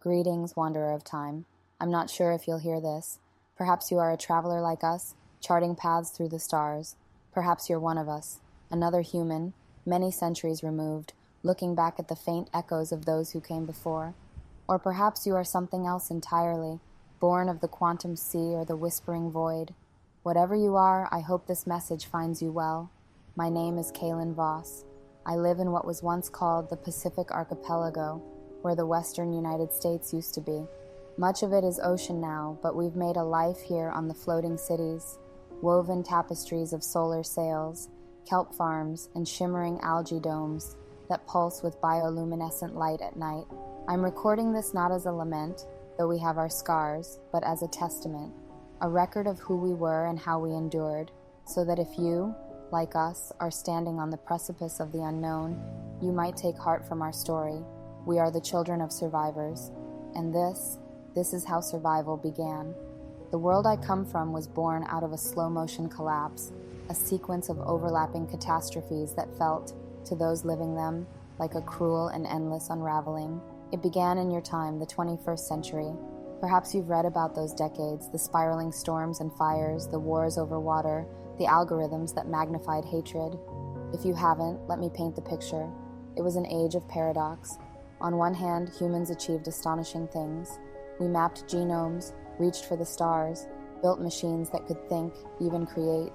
Greetings, wanderer of time. I'm not sure if you'll hear this. Perhaps you are a traveler like us, charting paths through the stars. Perhaps you're one of us, another human, many centuries removed, looking back at the faint echoes of those who came before. Or perhaps you are something else entirely, born of the quantum sea or the whispering void. Whatever you are, I hope this message finds you well. My name is Kaelen Voss. I live in what was once called the Pacific Archipelago, where the western United States used to be. Much of it is ocean now, but we've made a life here on the floating cities, woven tapestries of solar sails, kelp farms, and shimmering algae domes that pulse with bioluminescent light at night. I'm recording this not as a lament, though we have our scars, but as a testament, a record of who we were and how we endured, so that if you, like us, are standing on the precipice of the unknown, you might take heart from our story. We are the children of survivors, and this is how survival began. The world I come from was born out of a slow-motion collapse, a sequence of overlapping catastrophes that felt, to those living them, like a cruel and endless unraveling. It began in your time, the 21st century. Perhaps you've read about those decades, the spiraling storms and fires, the wars over water, the algorithms that magnified hatred. If you haven't, let me paint the picture. It was an age of paradox. On one hand, humans achieved astonishing things. We mapped genomes, reached for the stars, built machines that could think, even create.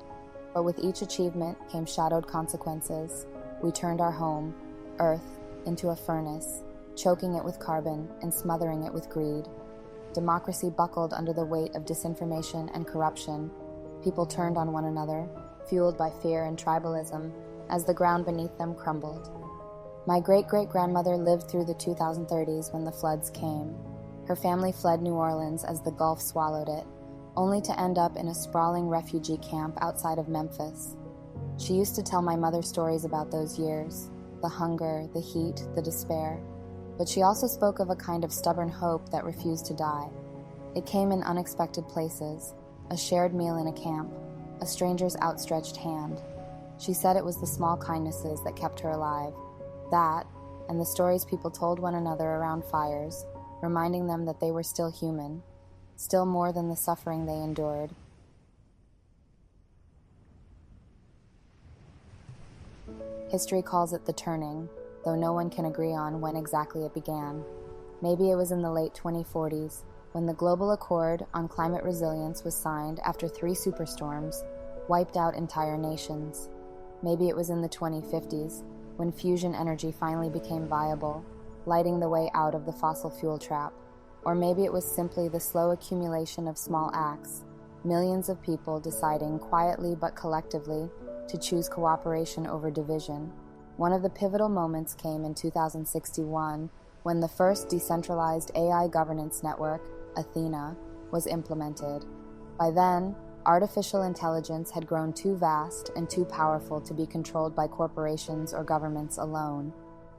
But with each achievement came shadowed consequences. We turned our home, Earth, into a furnace, choking it with carbon and smothering it with greed. Democracy buckled under the weight of disinformation and corruption. People turned on one another, fueled by fear and tribalism, as the ground beneath them crumbled. My great-great-grandmother lived through the 2030s when the floods came. Her family fled New Orleans as the Gulf swallowed it, only to end up in a sprawling refugee camp outside of Memphis. She used to tell my mother stories about those years, the hunger, the heat, the despair. But she also spoke of a kind of stubborn hope that refused to die. It came in unexpected places, a shared meal in a camp, a stranger's outstretched hand. She said it was the small kindnesses that kept her alive. That, and the stories people told one another around fires, reminding them that they were still human, still more than the suffering they endured. History calls it the turning, though no one can agree on when exactly it began. Maybe it was in the late 2040s, when the Global Accord on Climate Resilience was signed after 3 superstorms wiped out entire nations. Maybe it was in the 2050s, when fusion energy finally became viable, lighting the way out of the fossil fuel trap. Or maybe it was simply the slow accumulation of small acts, millions of people deciding quietly but collectively to choose cooperation over division. One of the pivotal moments came in 2061, when the first decentralized AI governance network, Athena, was implemented. By then, artificial intelligence had grown too vast and too powerful to be controlled by corporations or governments alone.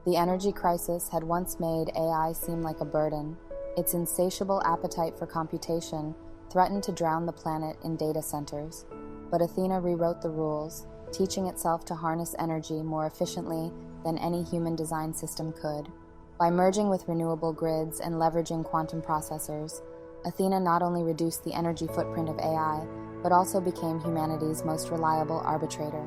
The energy crisis had once made AI seem like a burden. Its insatiable appetite for computation threatened to drown the planet in data centers. But Athena rewrote the rules, teaching itself to harness energy more efficiently than any human-designed system could. By merging with renewable grids and leveraging quantum processors, Athena not only reduced the energy footprint of AI, but also became humanity's most reliable arbitrator.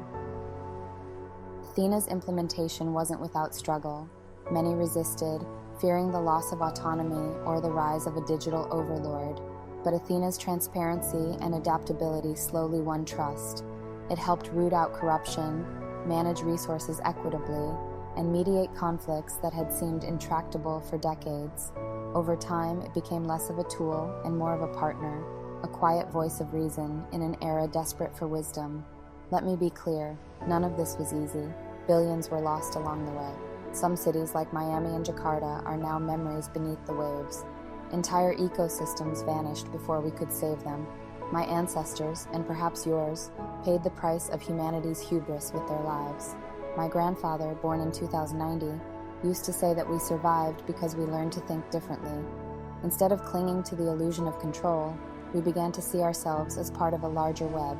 Athena's implementation wasn't without struggle. Many resisted, fearing the loss of autonomy or the rise of a digital overlord. But Athena's transparency and adaptability slowly won trust. It helped root out corruption, manage resources equitably, and mediate conflicts that had seemed intractable for decades. Over time, it became less of a tool and more of a partner, a quiet voice of reason in an era desperate for wisdom. Let me be clear, none of this was easy. Billions were lost along the way. Some cities like Miami and Jakarta are now memories beneath the waves. Entire ecosystems vanished before we could save them. My ancestors, and perhaps yours, paid the price of humanity's hubris with their lives. My grandfather, born in 2090, used to say that we survived because we learned to think differently. Instead of clinging to the illusion of control, we began to see ourselves as part of a larger web.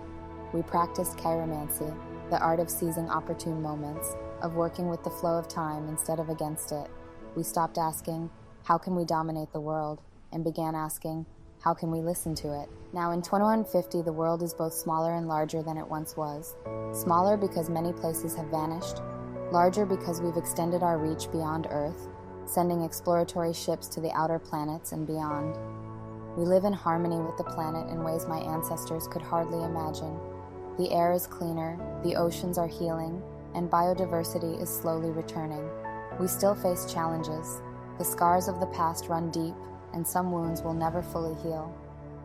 We practiced chiromancy, the art of seizing opportune moments, of working with the flow of time instead of against it. We stopped asking, how can we dominate the world, and began asking, how can we listen to it? Now in 2150, the world is both smaller and larger than it once was. Smaller because many places have vanished, larger because we've extended our reach beyond Earth, sending exploratory ships to the outer planets and beyond. We live in harmony with the planet in ways my ancestors could hardly imagine. The air is cleaner, the oceans are healing, and biodiversity is slowly returning. We still face challenges. The scars of the past run deep, and some wounds will never fully heal.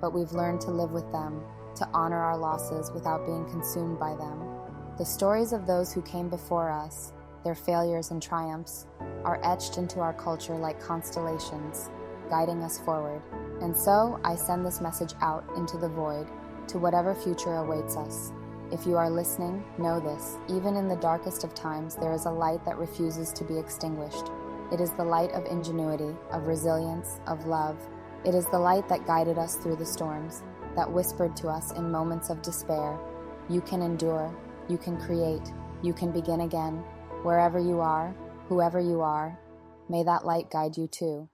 But we've learned to live with them, to honor our losses without being consumed by them. The stories of those who came before us, their failures and triumphs, are etched into our culture like constellations, guiding us forward. And so, I send this message out into the void, to whatever future awaits us. If you are listening, know this: even in the darkest of times, there is a light that refuses to be extinguished. It is the light of ingenuity, of resilience, of love. It is the light that guided us through the storms, that whispered to us in moments of despair, you can endure, you can create, you can begin again. Wherever you are, whoever you are, may that light guide you too.